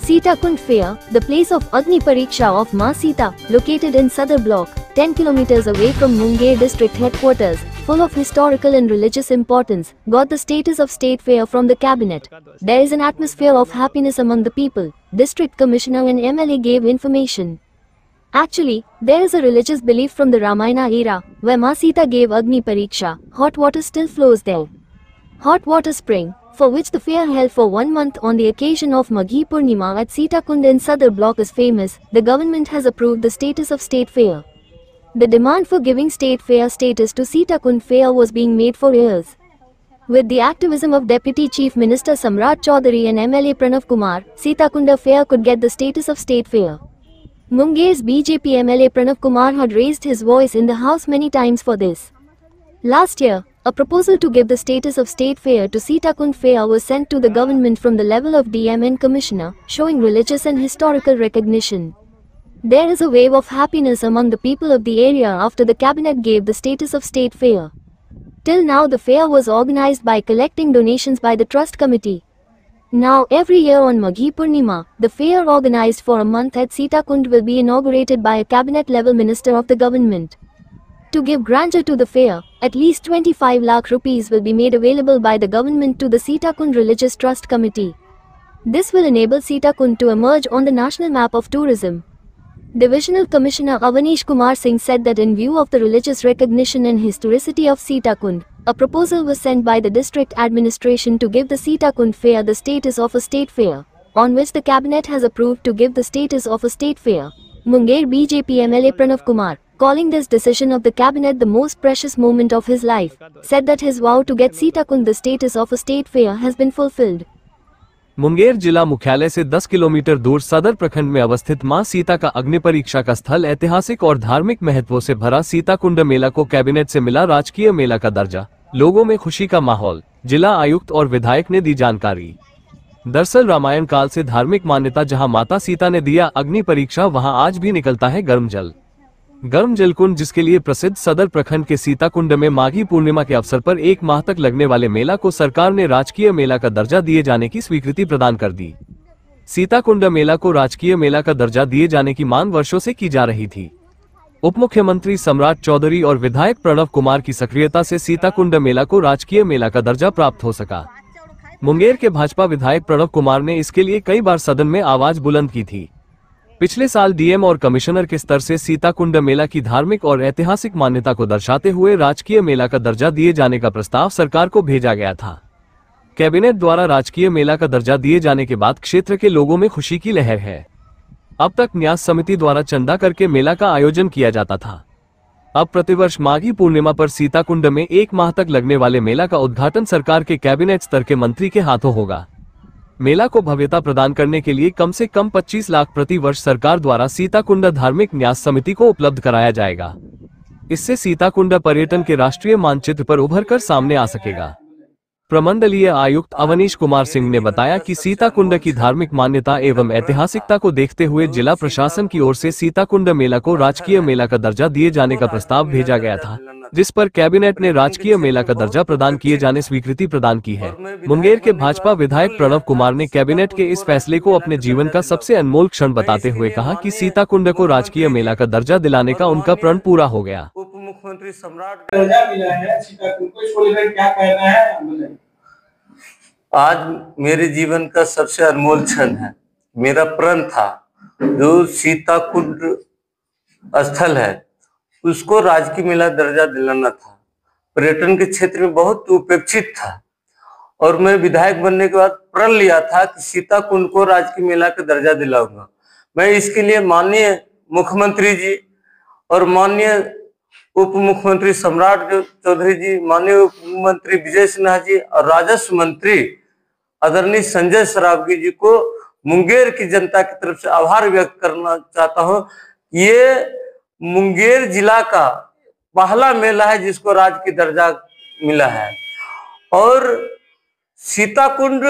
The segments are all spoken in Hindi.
Sitakund Fair, the place of Agni Pariksha of Ma Sita, located in Sadar block, 10 kilometers away from Munger district headquarters, full of historical and religious importance, got the status of state fair from the cabinet. There is an atmosphere of happiness among the people, District Commissioner and MLA gave information. Actually, there is a religious belief from the Ramayana era, where Ma Sita gave Agni Pariksha. Hot water still flows there. Hot water spring, for which the fair held for 1 month on the occasion of Maghi Purnima at Sitakund in Sadar block is famous. The government has approved the status of state fair. The demand for giving state fair status to Sitakund fair was being made for years. With the activism of Deputy Chief Minister Samrat Chaudhary and MLA Pranav Kumar, Sitakunda fair could get the status of state fair. Munger's BJP MLA Pranav Kumar had raised his voice in the house many times for this. Last year, a proposal to give the status of state fair to Sitakund fair was sent to the government from the level of DM and Commissioner, showing religious and historical recognition. There is a wave of happiness among the people of the area after the cabinet gave the status of state fair. Till now the fair was organized by collecting donations by the trust committee. Now every year on Maghi Purnima, the fair organized for a month at Sitakund will be inaugurated by a cabinet level minister of the government. To give grandeur to the fair, at least 25 lakh rupees will be made available by the government to the Sitakund Religious Trust Committee. This will enable Sitakund to emerge on the national map of tourism. Divisional Commissioner Avanish Kumar Singh said that in view of the religious recognition and historicity of Sitakund, a proposal was sent by the district administration to give the Sitakund fair the status of a state fair, on which the cabinet has approved to give the status of a state fair. Munger BJP MLA Pranav Kumar, calling this decision of the cabinet the most precious moment of his life, said that his vow to get Sitakund the status of a state fair has been fulfilled. Munger जिला मुख्यालय से 10 किलोमीटर दूर सदर प्रखंड में अवस्थित मां सीता का अग्नि परीक्षा का स्थल ऐतिहासिक और धार्मिक महत्वों से भरा सीताकुंड मेला को कैबिनेट से मिला राजकीय मेला का दर्जा, लोगों में खुशी का माहौल, जिला आयुक्त और विधायक ने दी जानकारी। दरअसल रामायण काल से धार्मिक मान्यता जहां माता सीता ने दिया अग्नि परीक्षा, वहां आज भी निकलता है गर्म जल। गर्म जलकुंड, जिसके लिए प्रसिद्ध सदर प्रखंड के सीताकुंड में माघी पूर्णिमा के अवसर पर 1 माह तक लगने वाले मेला को सरकार ने राजकीय मेला का दर्जा दिए जाने की स्वीकृति प्रदान कर दी। सीताकुंड मेला को राजकीय मेला का दर्जा दिए जाने की मांग वर्षों से की जा रही थी। उप मुख्यमंत्री सम्राट चौधरी और विधायक प्रणव कुमार की सक्रियता से सीताकुंड मेला को राजकीय मेला का दर्जा प्राप्त हो सका। मुंगेर के भाजपा विधायक प्रणव कुमार ने इसके लिए कई बार सदन में आवाज बुलंद की थी। पिछले साल डीएम और कमिश्नर के स्तर से सीताकुंड मेला की धार्मिक और ऐतिहासिक मान्यता को दर्शाते हुए राजकीय मेला का दर्जा दिए जाने का प्रस्ताव सरकार को भेजा गया था। कैबिनेट द्वारा राजकीय मेला का दर्जा दिए जाने के बाद क्षेत्र के लोगों में खुशी की लहर है। अब तक न्यास समिति द्वारा चंदा करके मेला का आयोजन किया जाता था। अब प्रतिवर्ष माघी पूर्णिमा पर सीताकुंड में 1 माह तक लगने वाले मेला का उद्घाटन सरकार के कैबिनेट स्तर के मंत्री के हाथों होगा। मेला को भव्यता प्रदान करने के लिए कम से कम 25 लाख प्रति वर्ष सरकार द्वारा सीताकुंड धार्मिक न्यास समिति को उपलब्ध कराया जाएगा। इससे सीताकुंड पर्यटन के राष्ट्रीय मानचित्र पर उभर कर सामने आ सकेगा। प्रमंडलीय आयुक्त अवनीश कुमार सिंह ने बताया कि सीताकुंड की धार्मिक मान्यता एवं ऐतिहासिकता को देखते हुए जिला प्रशासन की ओर से सीताकुंड मेला को राजकीय मेला का दर्जा दिए जाने का प्रस्ताव भेजा गया था, जिस पर कैबिनेट ने राजकीय मेला का दर्जा प्रदान किए जाने स्वीकृति प्रदान की है। मुंगेर के भाजपा विधायक प्रणव कुमार ने कैबिनेट के इस फैसले को अपने जीवन का सबसे अनमोल क्षण बताते हुए कहा कि सीताकुंड को राजकीय मेला का दर्जा दिलाने का उनका प्रण पूरा हो गया। उप मुख्यमंत्री सम्राट दर्जा मिला है, सीताकुंड को छोड़कर क्या कहना है? आज मेरे जीवन का सबसे अनमोल क्षण है। मेरा प्रण था जो सीताकुंड स्थल है उसको राजकीय मेला दर्जा दिलाना था। पर्यटन के क्षेत्र में बहुत उपेक्षित था और मैं विधायक बनने के बाद प्रण लिया था कि सीताकुंड को राजकीय मेला का दर्जा दिलाऊंगा। मैं इसके लिए माननीय मुख्यमंत्री जी और माननीय उप मुख्यमंत्री सम्राट चौधरी जी, माननीय उप मुख्यमंत्री विजय सिन्हा जी और राजस्व मंत्री आदरणीय संजय सरावगी जी को मुंगेर की जनता की तरफ से आभार व्यक्त करना चाहता हूं। ये मुंगेर जिला का पहला मेला है जिसको राज्य की दर्जा मिला है और सीताकुंड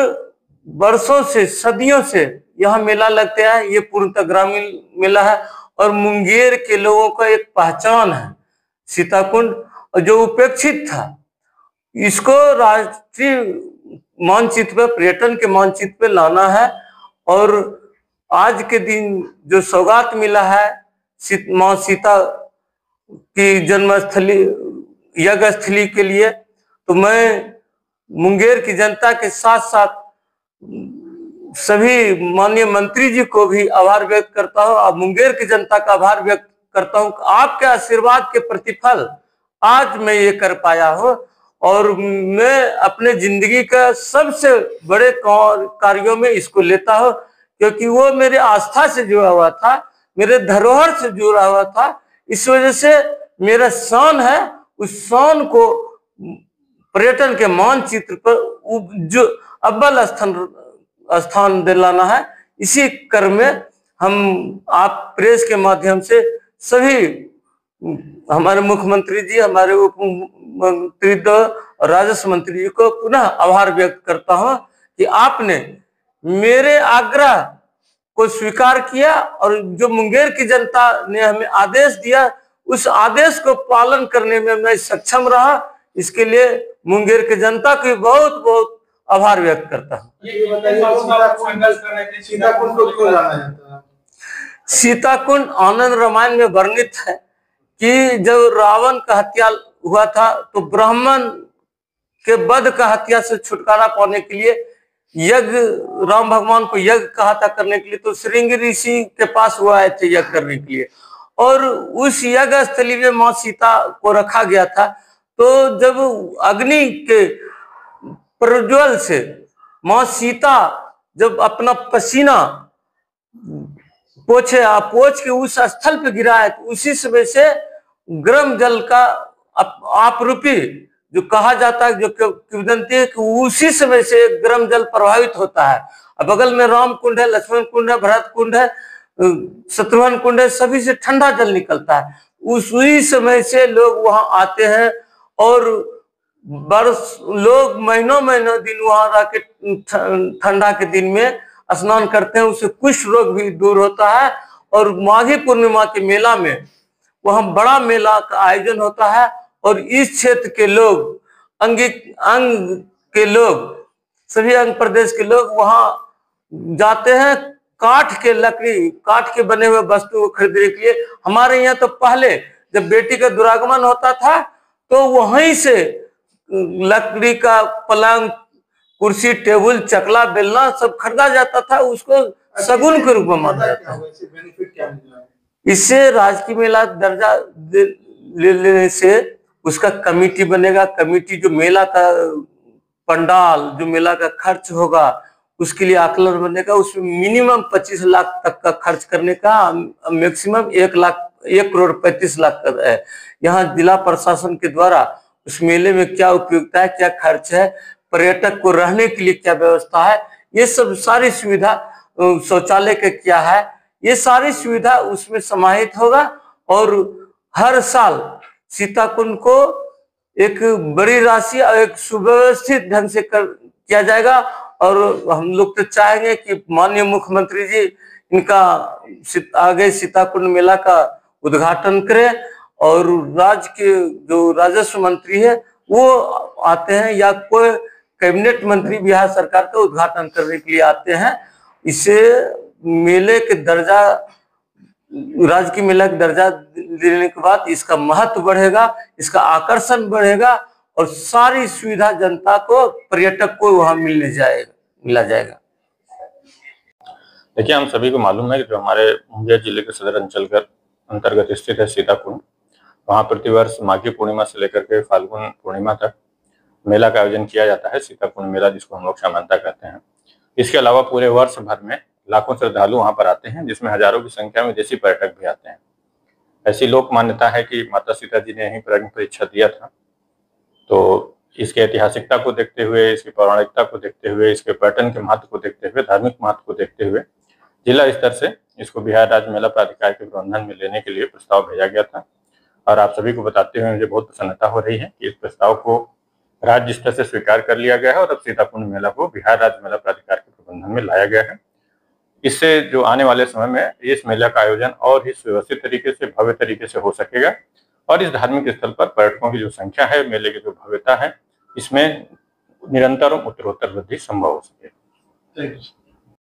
वर्षों से, सदियों से यह मेला लगते हैं। ये पूर्णतः ग्रामीण मेला है और मुंगेर के लोगों का एक पहचान है सीताकुंड, और जो उपेक्षित था इसको राष्ट्रीय मानचित्र पे, पर्यटन के मानचित्र पे लाना है और आज के दिन जो सौगात मिला है माँ सीता की जन्मस्थली यज्ञ स्थली के लिए, तो मैं मुंगेर की जनता के साथ साथ सभी माननीय मंत्री जी को भी आभार व्यक्त करता हूं और मुंगेर की जनता का आभार व्यक्त करता हूं। आपके आशीर्वाद के प्रतिफल आज मैं ये कर पाया हूं और मैं अपने जिंदगी का सबसे बड़े कार्यों में इसको लेता हूं, क्योंकि वो मेरे आस्था से जुड़ा हुआ था, मेरे धरोहर से जुड़ा हुआ था। इस वजह से मेरा शान है, उस शान को पर्यटन के मानचित्र पर जो अव्वल स्थान दिलाना है। इसी क्रम में हम आप प्रेस के माध्यम से सभी हमारे मुख्यमंत्री जी, हमारे उप मंत्री और राजस्व मंत्री जी को पुनः आभार व्यक्त करता हूं कि आपने मेरे आग्रह को स्वीकार किया और जो मुंगेर की जनता ने हमें आदेश दिया उस आदेश को पालन करने में मैं सक्षम रहा। इसके लिए मुंगेर की जनता को बहुत बहुत आभार व्यक्त करता हूँ। ये बताइए सीताकुंड को क्यों जाना जाता है? सीताकुंड आनंद रामायण में वर्णित है कि जब रावण का हत्या हुआ था तो ब्राह्मण के वध का हत्या से छुटकारा पाने के लिए यज्ञ, राम भगवान को यज्ञ कहा था करने के लिए, तो श्रृंगी ऋषि के पास वो आए थे यज्ञ करने के लिए और उस यज्ञ स्थली में माँ सीता को रखा गया था। तो जब अग्नि के प्रज्वल से माँ सीता जब अपना पसीना पोछ के उस स्थल पे गिरा है, तो उसी समय से गर्म जल का आपरूपी जो कहा जाता है, जो किंवदंती है कि उसी समय से गर्म जल प्रभावित होता है। अब बगल में राम कुंड है, लक्ष्मण कुंड है, भरत कुंड है, शत्रुघ्न कुंड है, सभी से ठंडा जल निकलता है। उसी समय से लोग वहां आते हैं और बरस लोग महीनों दिन वहां रह के ठंडा के दिन में स्नान करते हैं, उससे कुष्ठ रोग भी दूर होता है। और माघी पूर्णिमा के मेला में वहां बड़ा मेला का आयोजन होता है और इस क्षेत्र के लोग अंग के लोग, सभी अंग प्रदेश के लोग वहां जाते हैं काठ के बने हुए वस्तु को खरीदने के लिए। हमारे यहाँ तो पहले जब बेटी का दुरागमन होता था तो वहीं से लकड़ी का पलंग, कुर्सी, टेबल, चकला, बेलना सब खरीदा जाता था, उसको सगुन के रूप में माना जाता है। इससे राजकीय मेला दर्जा ले लेने से उसका कमेटी बनेगा। कमेटी जो मेला का पंडाल, जो मेला का खर्च होगा उसके लिए आकलन बनेगा। उसमें मिनिमम 25 लाख तक का खर्च करने का, मैक्सिमम 1 करोड़ 35 लाख का है। यहाँ जिला प्रशासन के द्वारा उस मेले में क्या उपयोगिता है, क्या खर्च है, पर्यटक को रहने के लिए क्या व्यवस्था है, ये सब सारी सुविधा, शौचालय का क्या है, ये सारी सुविधा उसमें समाहित होगा। और हर साल सीताकुंड को एक बड़ी राशि और एक सुव्यवस्थित ढंग से किया जाएगा। और हम लोग तो चाहेंगे कि माननीय मुख्यमंत्री जी इनका आगे सीताकुंड मेला का उद्घाटन करें और राज्य के जो राजस्व मंत्री है वो आते हैं या कोई कैबिनेट मंत्री बिहार सरकार का उद्घाटन करने के लिए आते हैं। इससे मेले के दर्जा, राज्य की मेला का दर्जा देने के बाद इसका महत्व बढ़ेगा, इसका आकर्षण बढ़ेगा और सारी सुविधा जनता को, पर्यटक को वहां मिला जाएगा। देखिए, हम सभी को मालूम है कि जो हमारे मुंगेर जिले के सदर अंचल के अंतर्गत स्थित है सीताकुंड, वहाँ प्रतिवर्ष माघी पूर्णिमा से लेकर के फाल्गुन पूर्णिमा तक मेला का आयोजन किया जाता है, सीताकुंड मेला जिसको हम लोग समानता कहते हैं। इसके अलावा पूरे वर्ष भर में लाखों श्रद्धालु वहाँ पर आते हैं, जिसमें हजारों की संख्या में विदेशी पर्यटक भी आते हैं। ऐसी लोक मान्यता है कि माता सीता जी ने यहीं पर अग्नि परीक्षा दिया था। तो इसके ऐतिहासिकता को देखते हुए, इसकी पौराणिकता को देखते हुए, इसके पर्यटन के महत्व को देखते हुए, धार्मिक महत्व को देखते हुए जिला स्तर से इसको बिहार राज्य मेला प्राधिकार के प्रबंधन में लेने के लिए प्रस्ताव भेजा गया था। और आप सभी को बताते हुए मुझे बहुत प्रसन्नता हो रही है कि इस प्रस्ताव को राज्य स्तर से स्वीकार कर लिया गया है और अब सीताकुंड मेला को बिहार राज्य मेला प्राधिकार के प्रबंधन में लाया गया है। इससे जो आने वाले समय में इस मेला का आयोजन और ही सुव्यवस्थित तरीके से, भव्य तरीके से हो सकेगा और इस धार्मिक स्थल पर पर्यटकों की जो संख्या है, मेले की जो भव्यता है, इसमें निरंतर उत्तरोत्तर वृद्धि संभव हो सके।